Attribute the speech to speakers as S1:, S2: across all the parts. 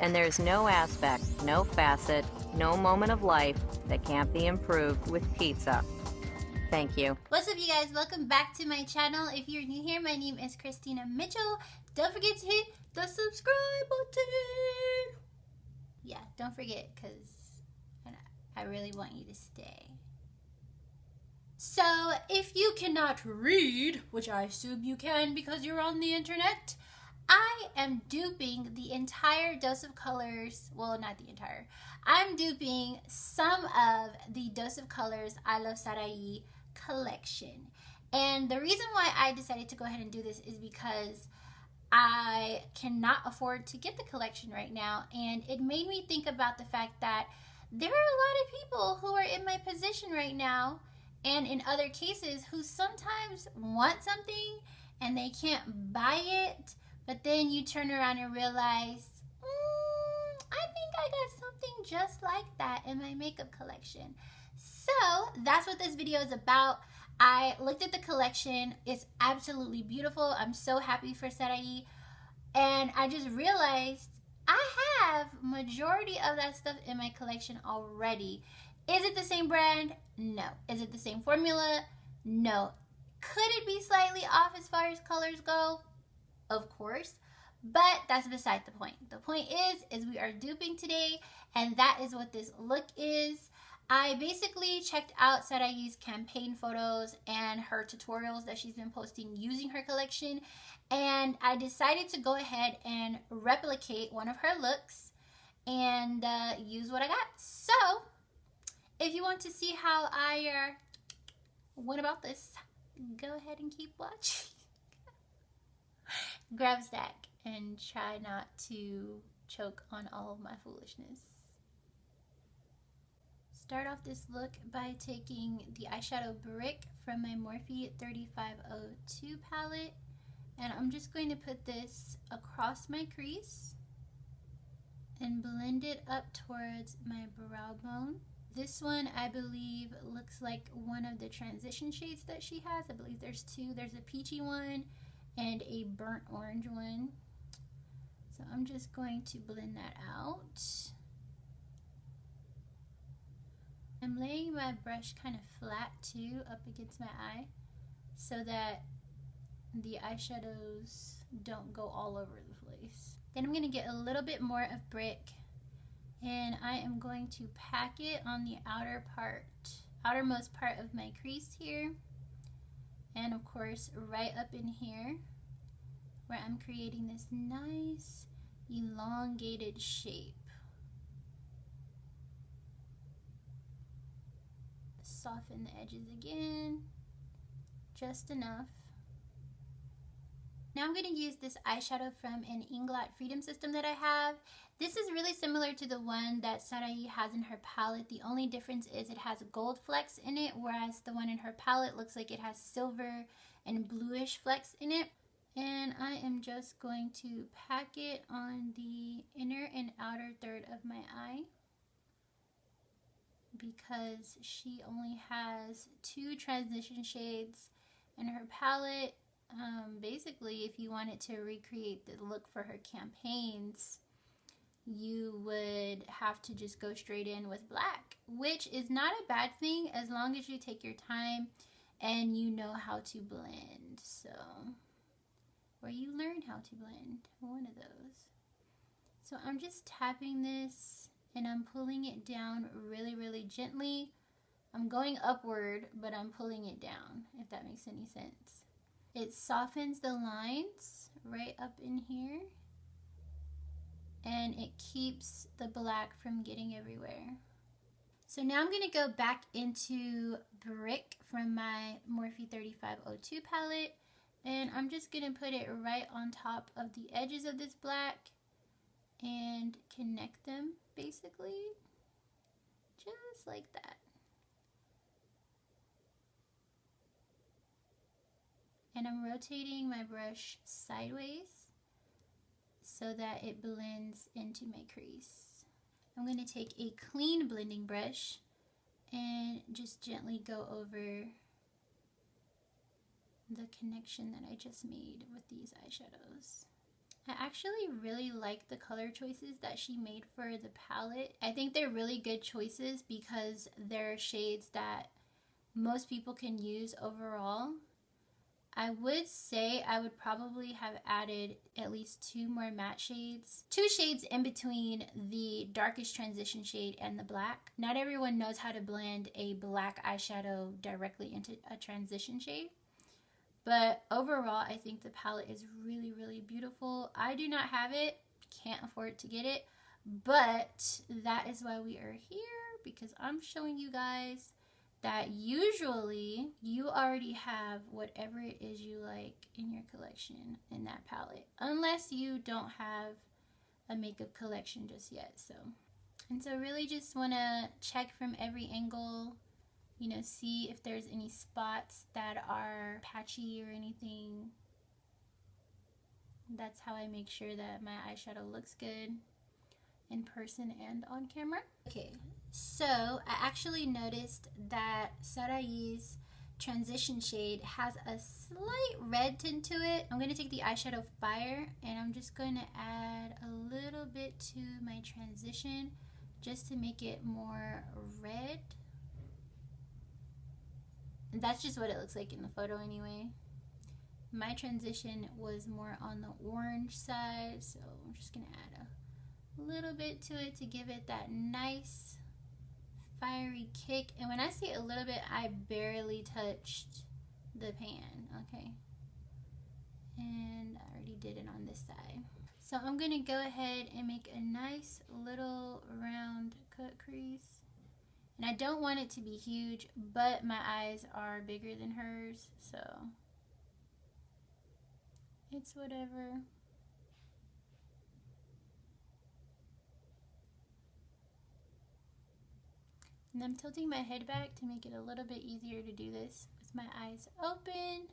S1: And there's no aspect, no facet, no moment of life that can't be improved with pizza. Thank you.
S2: What's up, you guys? Welcome back to my channel. If you're new here, my name is Christina Mitchell. Don't forget to hit the subscribe button. Yeah, don't forget, because I really want you to stay. So, if you cannot read, which I assume you can because you're on the internet, I am duping the entire Dose of Colors, well, not the entire, I'm duping some of the Dose of Colors ILUVSARAHI collection. And the reason why I decided to go ahead and do this is because I cannot afford to get the collection right now, and it made me think about the fact that there are a lot of people who are in my position right now, and in other cases, who sometimes want something and they can't buy it. But then you turn around and realize, I think I got something just like that in my makeup collection. So that's what this video is about. I looked at the collection. It's absolutely beautiful. I'm so happy for SARAHI. And I just realized I have majority of that stuff in my collection already. Is it the same brand? No. Is it the same formula? No. Could it be slightly off as far as colors go? Of course, but that's beside the point. The point is we are duping today, and that is what this look is. I basically checked out SARAHI's campaign photos and her tutorials that she's been posting using her collection, and I decided to go ahead and replicate one of her looks and use what I got. So, if you want to see how I went about this, go ahead and keep watching. Grab a stack and try not to choke on all of my foolishness. Start off this look by taking the eyeshadow brick from my Morphe 3502 palette, and I'm just going to put this across my crease and blend it up towards my brow bone. This one, I believe, looks like one of the transition shades that she has. I believe there's two. There's a peachy one and a burnt orange one. So I'm just going to blend that out. I'm laying my brush kind of flat too up against my eye so that the eyeshadows don't go all over the place. Then I'm going to get a little bit more of brick, and I am going to pack it on the outermost part of my crease here. And of course, right up in here, where I'm creating this nice elongated shape. Soften the edges again, just enough. Now I'm going to use this eyeshadow from an INGLOT Freedom System that I have. This is really similar to the one that SARAHI has in her palette. The only difference is it has gold flecks in it, whereas the one in her palette looks like it has silver and bluish flecks in it. And I am just going to pack it on the inner and outer third of my eye, because she only has two transition shades in her palette. Basically, if you wanted to recreate the look for her campaigns, you would have to just go straight in with black, which is not a bad thing as long as you take your time and you know how to blend. So, or you learn how to blend, one of those. So I'm just tapping this and I'm pulling it down really, really gently. I'm going upward, but I'm pulling it down, if that makes any sense. It softens the lines right up in here, and it keeps the black from getting everywhere. So now I'm going to go back into brick from my Morphe 3502 palette, and I'm just going to put it right on top of the edges of this black and connect them, basically, just like that. And I'm rotating my brush sideways so that it blends into my crease. I'm going to take a clean blending brush and just gently go over the connection that I just made with these eyeshadows. I actually really like the color choices that she made for the palette. I think they're really good choices because they're shades that most people can use overall. I would say I would probably have added at least 2 more matte shades. 2 shades in between the darkest transition shade and the black. Not everyone knows how to blend a black eyeshadow directly into a transition shade. But overall, I think the palette is really, really beautiful. I do not have it, can't afford to get it, but that is why we are here, because I'm showing you guys that usually you already have whatever it is you like in your collection in that palette, unless you don't have a makeup collection just yet. And so really just want to check from every angle, you know, see if there's any spots that are patchy or anything. That's how I make sure that my eyeshadow looks good in person and on camera. Okay, so I actually noticed that Sarai's transition shade has a slight red tint to it. I'm going to take the eyeshadow Fire and I'm just going to add a little bit to my transition just to make it more red. And that's just what it looks like in the photo anyway. My transition was more on the orange side, so I'm just going to add a little bit to it to give it that nice fiery kick. And when I say a little bit, I barely touched the pan, okay? And I already did it on this side. So I'm going to go ahead and make a nice little round cut crease. And I don't want it to be huge, but my eyes are bigger than hers, so it's whatever. And I'm tilting my head back to make it a little bit easier to do this with my eyes open.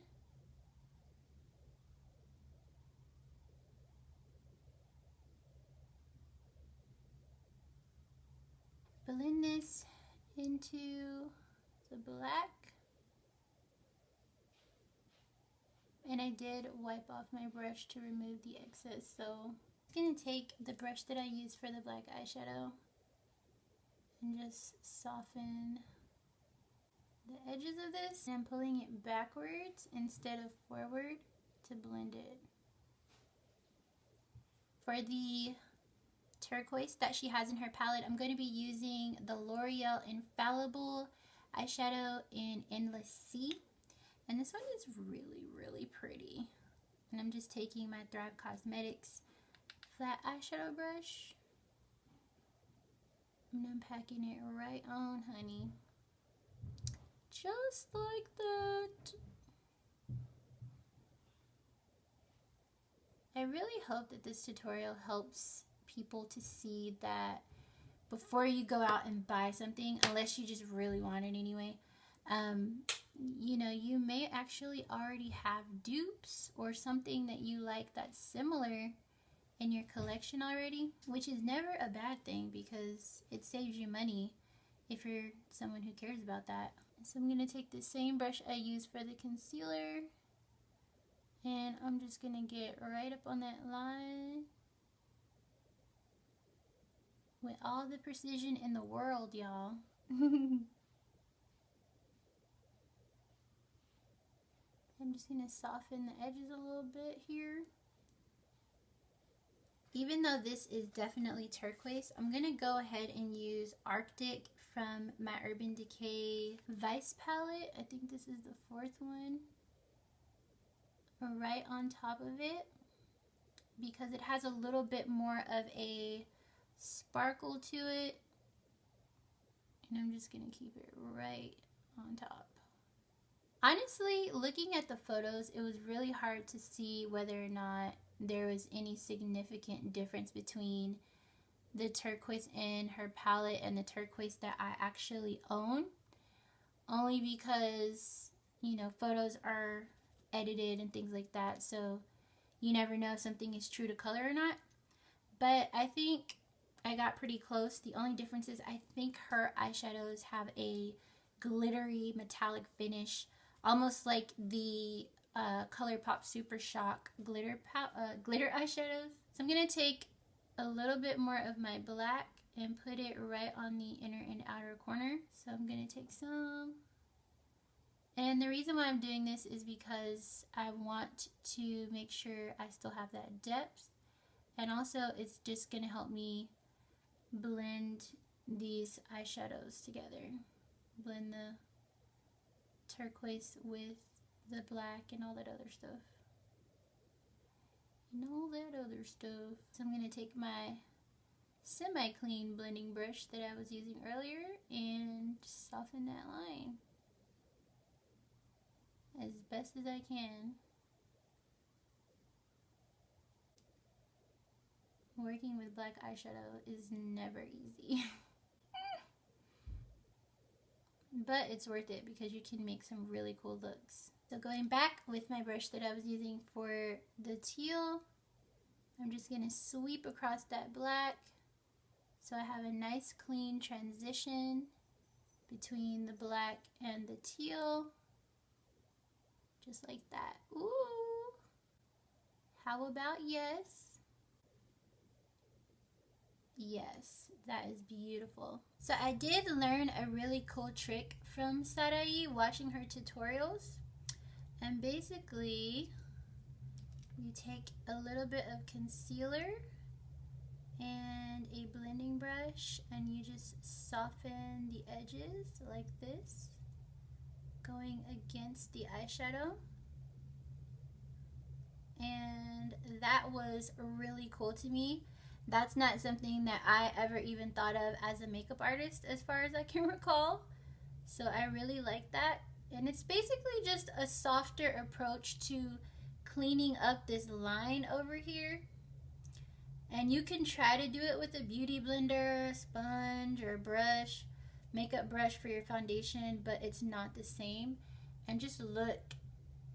S2: Blend this into the black. And I did wipe off my brush to remove the excess. So I'm going to take the brush that I used for the black eyeshadow and just soften the edges of this. And I'm pulling it backwards instead of forward to blend it. For the turquoise that she has in her palette, I'm going to be using the L'Oreal Infallible eyeshadow in Endless Sea. And this one is really, really pretty. And I'm just taking my Thrive Cosmetics flat eyeshadow brush. And I'm packing it right on, honey. Just like that. I really hope that this tutorial helps people to see that before you go out and buy something, unless you just really want it anyway, you know, you may actually already have dupes or something that you like that's similar in your collection already, which is never a bad thing because it saves you money if you're someone who cares about that. So I'm going to take the same brush I used for the concealer and I'm just going to get right up on that line with all the precision in the world, y'all. I'm just going to soften the edges a little bit here. Even though this is definitely turquoise, I'm going to go ahead and use Arctic from my Urban Decay Vice palette. I think this is the 4th one. Right on top of it, because it has a little bit more of a sparkle to it. And I'm just going to keep it right on top. Honestly, looking at the photos, it was really hard to see whether or not there was any significant difference between the turquoise in her palette and the turquoise that I actually own. Only because, you know, photos are edited and things like that, so you never know if something is true to color or not. But I think I got pretty close. The only difference is I think her eyeshadows have a glittery metallic finish, almost like the ColourPop Super Shock glitter eyeshadows. So I'm going to take a little bit more of my black and put it right on the inner and outer corner. So I'm going to take some. And the reason why I'm doing this is because I want to make sure I still have that depth. And also it's just going to help me blend these eyeshadows together. Blend the turquoise with the black and all that other stuff. So I'm going to take my semi-clean blending brush that I was using earlier and soften that line as best as I can. Working with black eyeshadow is never easy. But it's worth it because you can make some really cool looks. So going back with my brush that I was using for the teal, I'm just going to sweep across that black so I have a nice clean transition between the black and the teal. Just like that. Ooh! How about yes? Yes, that is beautiful. So I did learn a really cool trick from Sarai watching her tutorials. And basically, you take a little bit of concealer and a blending brush and you just soften the edges like this, going against the eyeshadow. And that was really cool to me. That's not something that I ever even thought of as a makeup artist as far as I can recall. So I really like that. And it's basically just a softer approach to cleaning up this line over here. And you can try to do it with a beauty blender, sponge, or brush, makeup brush for your foundation, but it's not the same. And just look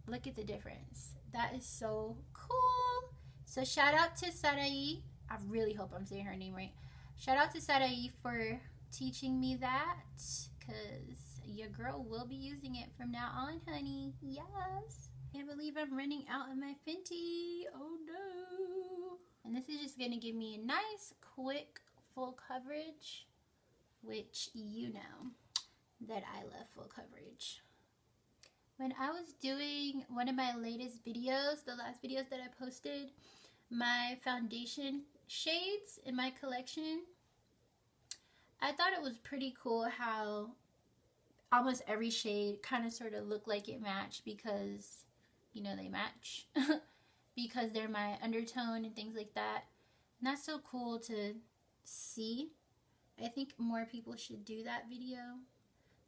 S2: at the difference. That is so cool. So shout out to Sarai. I really hope I'm saying her name right. Shout out to Sarai for teaching me that, because your girl will be using it from now on, honey. Yes. Can't believe I'm running out of my Fenty. Oh no. And this is just going to give me a nice, quick, full coverage, which you know that I love full coverage. When I was doing one of my latest videos, the last videos that I posted, my foundation shades in my collection, I thought it was pretty cool how almost every shade kind of sort of looked like it matched, because you know they match because they're my undertone and things like that. And that's so cool to see. I think more people should do that video,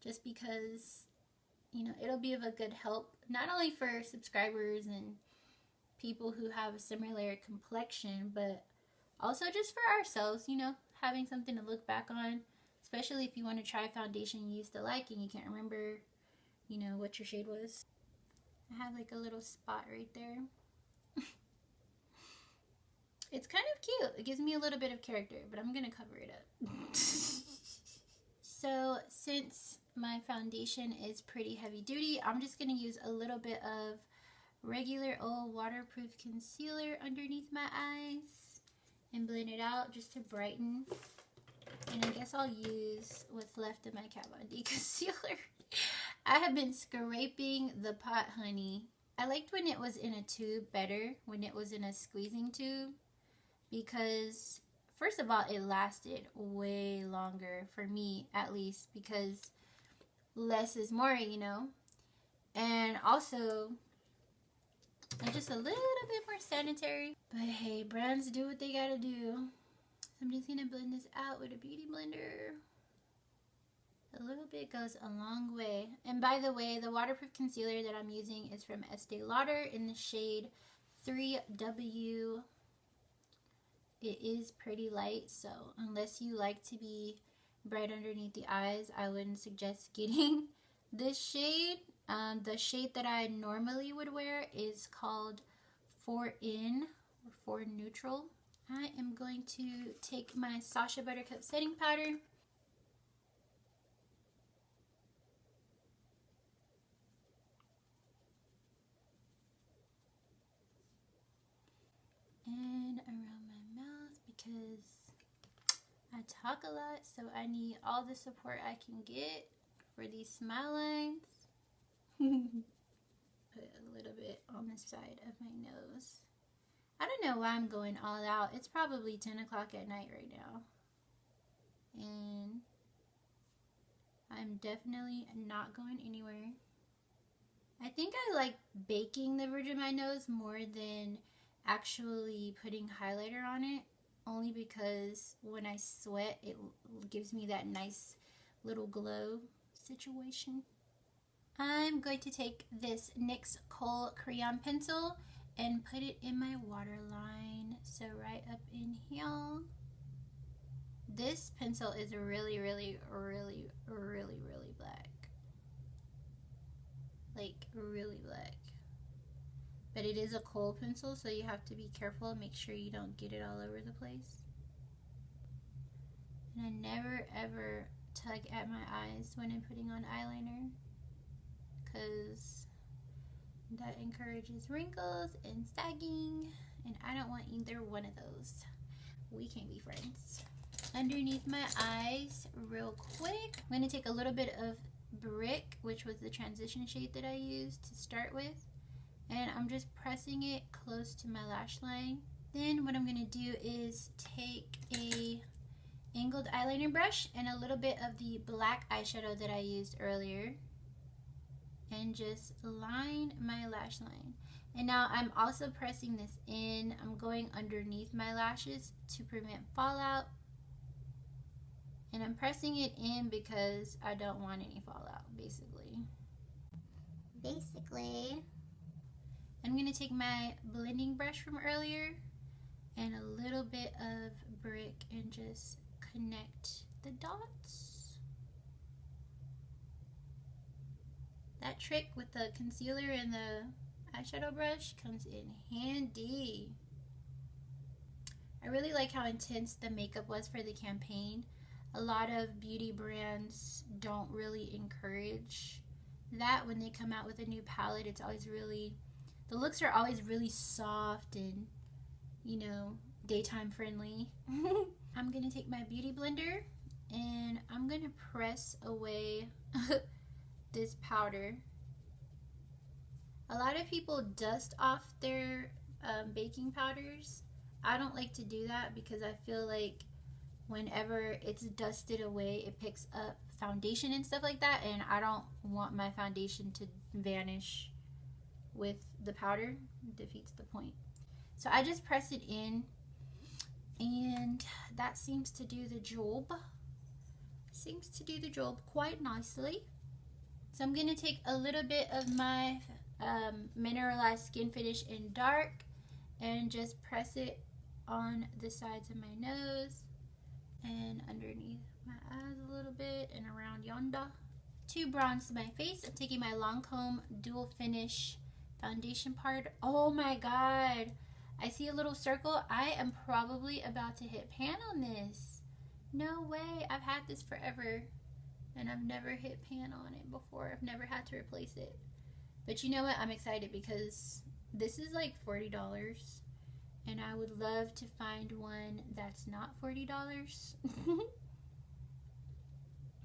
S2: just because, you know, it'll be of a good help, not only for subscribers and people who have a similar complexion, but also just for ourselves, you know, having something to look back on, especially if you want to try foundation you used to like and you can't remember, you know, what your shade was. I have like a little spot right there. It's kind of cute. It gives me a little bit of character, but I'm gonna cover it up. So since my foundation is pretty heavy duty, I'm just gonna use a little bit of regular old waterproof concealer underneath my eyes and blend it out just to brighten. And I guess I'll use what's left of my Kat Von D concealer. I have been scraping the pot, honey. I liked when it was in a tube better, when it was in a squeezing tube, because first of all, it lasted way longer, for me at least, because less is more, you know. And also, it's just a little bit more sanitary. But hey, brands do what they gotta do. So I'm just gonna blend this out with a beauty blender. A little bit goes a long way. And by the way, the waterproof concealer that I'm using is from Estee Lauder in the shade 3W. It is pretty light, so unless you like to be bright underneath the eyes, I wouldn't suggest getting this shade. The shade that I normally would wear is called 4In, or 4 Neutral. I am going to take my SACHA Buttercup setting powder. talk a lot, so I need all the support I can get for these smile lines. Put a little bit on the side of my nose. I don't know why I'm going all out. It's probably 10 o'clock at night right now. And I'm definitely not going anywhere. I think I like baking the bridge of my nose more than actually putting highlighter on it. Only because when I sweat, it gives me that nice little glow situation. I'm going to take this NYX KHOL crayon pencil and put it in my waterline. So right up in here. This pencil is really black. Like really black. But it is a KHOL pencil, so you have to be careful and make sure you don't get it all over the place. And I never ever tug at my eyes when I'm putting on eyeliner, because that encourages wrinkles and sagging, and I don't want either one of those. We can't be friends. Underneath my eyes real quick, I'm going to take a little bit of Brick, which was the transition shade that I used to start with, and I'm just pressing it close to my lash line. Then what I'm going to do is take a angled eyeliner brush and a little bit of the black eyeshadow that I used earlier and just line my lash line. And now I'm also pressing this in. I'm going underneath my lashes to prevent fallout. And I'm pressing it in because I don't want any fallout, basically. I'm going to take my blending brush from earlier and a little bit of Brick and just connect the dots. That trick with the concealer and the eyeshadow brush comes in handy. I really like how intense the makeup was for the campaign. A lot of beauty brands don't really encourage that when they come out with a new palette. It's always really, the looks are always really soft and, you know, daytime friendly. I'm gonna take my beauty blender and I'm gonna press away this powder. A lot of people dust off their baking powders. I don't like to do that because I feel like whenever it's dusted away, it picks up foundation and stuff like that, and I don't want my foundation to vanish with the powder. It defeats the point. So I just press it in, and that seems to do the job. Seems to do the job quite nicely. So I'm going to take a little bit of my mineralized skin finish in dark and just press it on the sides of my nose and underneath my eyes a little bit and around yonder. To bronze my face, I'm taking my Lancome Dual Finish foundation powder. Oh my god, I see a little circle. I am probably about to hit pan on this. No way, I've had this forever and I've never hit pan on it before. I've never had to replace it. But you know what, I'm excited because this is like $40 and I would love to find one that's not $40.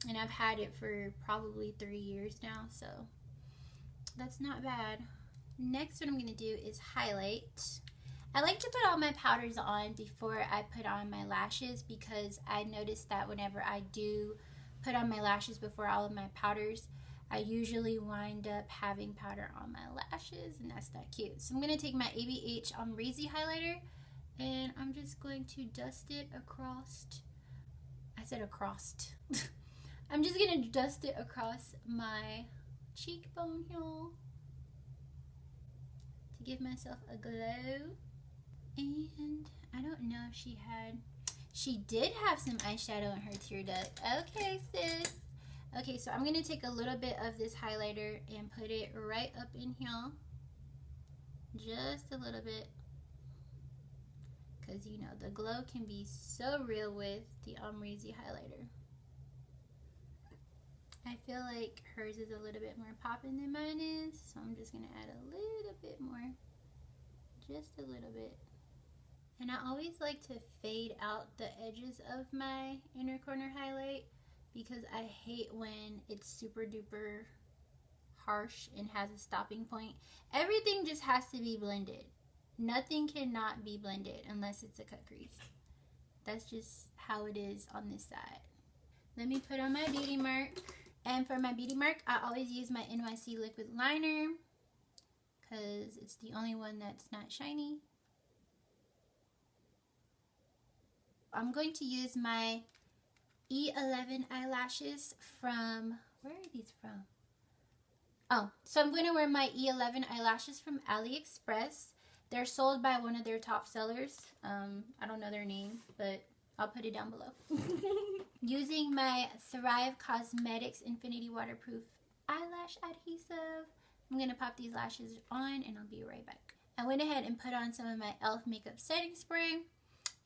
S2: And I've had it for probably 3 years now, so that's not bad. Next, what I'm going to do is highlight. I like to put all my powders on before I put on my lashes because I noticed that whenever I do put on my lashes before all of my powders, I usually wind up having powder on my lashes, and that's not cute. So I'm going to take my ABH AMREZY highlighter, and I'm just going to dust it across. I said across. I'm just going to dust it across my cheekbone here to give myself a glow. And I don't know if she did have some eyeshadow in her tear duct. Okay, sis. Okay, so I'm going to take a little bit of this highlighter and put it right up in here. Just a little bit. Because, you know, the glow can be so real with the AMREZY highlighter. I feel like hers is a little bit more popping than mine is. So I'm just going to add a little bit more. Just a little bit. And I always like to fade out the edges of my inner corner highlight because I hate when it's super duper harsh and has a stopping point. Everything just has to be blended. Nothing cannot be blended unless it's a cut crease. That's just how it is on this side. Let me put on my beauty mark. And for my beauty mark, I always use my NYC liquid liner because it's the only one that's not shiny. I'm going to use my E11 eyelashes from, where are these from? Oh, so I'm going to wear my E11 eyelashes from AliExpress. They're sold by one of their top sellers. I don't know their name, but I'll put it down below. Using my Thrive Cosmetics Infinity Waterproof Eyelash Adhesive, I'm going to pop these lashes on and I'll be right back. I went ahead and put on some of my e.l.f. makeup setting spray.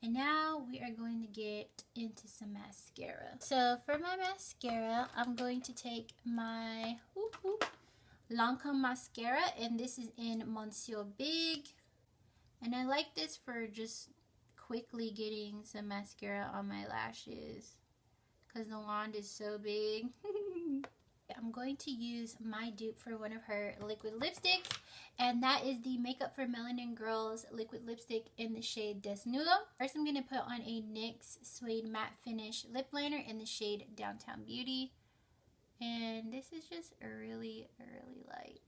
S2: And now we are going to get into some mascara. So for my mascara, I'm going to take my LANCOME mascara, and this is in Monsieur Big. And I like this for just quickly getting some mascara on my lashes because the wand is so big. I'm going to use my dupe for one of her liquid lipsticks, and that is the Makeup for Melanin Girls liquid lipstick in the shade Desnudo. First, I'm going to put on a NYX Suede Matte Finish lip liner in the shade Downtown Beauty, and this is just really light.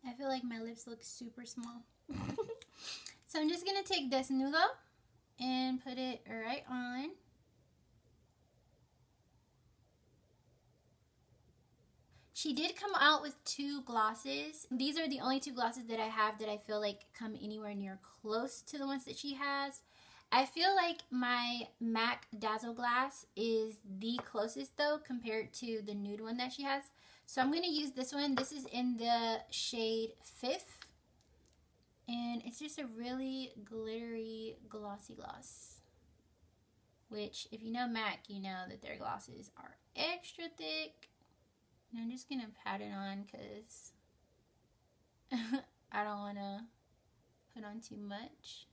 S2: I feel like my lips look super small. So I'm just going to take Desnudo and put it right on. She did come out with 2 glosses. These are the only 2 glosses that I have that I feel like come anywhere near close to the ones that she has. I feel like my MAC Dazzle glass is the closest though compared to the nude one that she has. So I'm going to use this one. This is in the shade PHIFF. And it's just a really glittery, glossy gloss. Which, if you know MAC, you know that their glosses are extra thick. And I'm just going to pat it on because I don't want to put on too much.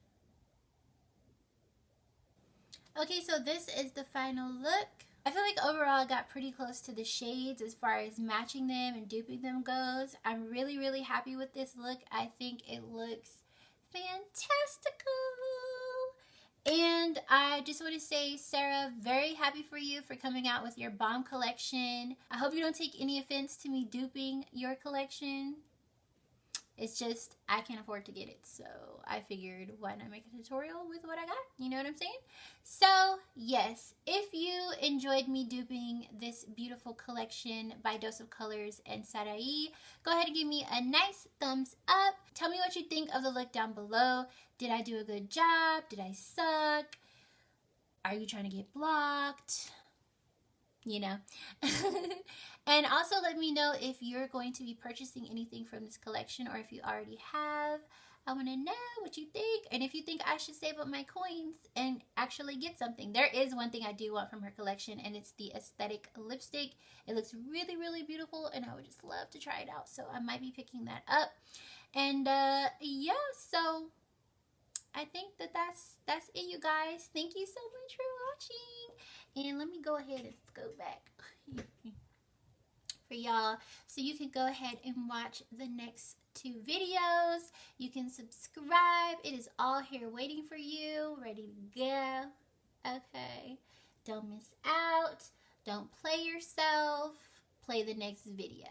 S2: Okay, so this is the final look. I feel like overall I got pretty close to the shades as far as matching them and duping them goes. I'm really happy with this look. I think it looks fantastical. And I just want to say, Sarah, very happy for you for coming out with your bomb collection. I hope you don't take any offense to me duping your collection. It's just, I can't afford to get it, so I figured why not make a tutorial with what I got, you know what I'm saying? So, yes, if you enjoyed me duping this beautiful collection by Dose of Colors and Sarai, go ahead and give me a nice thumbs up. Tell me what you think of the look down below. Did I do a good job? Did I suck? Are you trying to get blocked? You know. And also let me know if you're going to be purchasing anything from this collection, or if you already have. I want to know what you think, and if you think I should save up my coins and actually get something. There is one thing I do want from her collection, and it's the Aesthetic lipstick. It looks really beautiful, and I would just love to try it out, so I might be picking that up. And yeah, so I think that's it, you guys. Thank you so much for watching, and let me go ahead and go back for y'all so you can go ahead and watch the next 2 videos. You can subscribe. It is all here waiting for you, ready to go. Okay, don't miss out. Don't play yourself. Play the next video.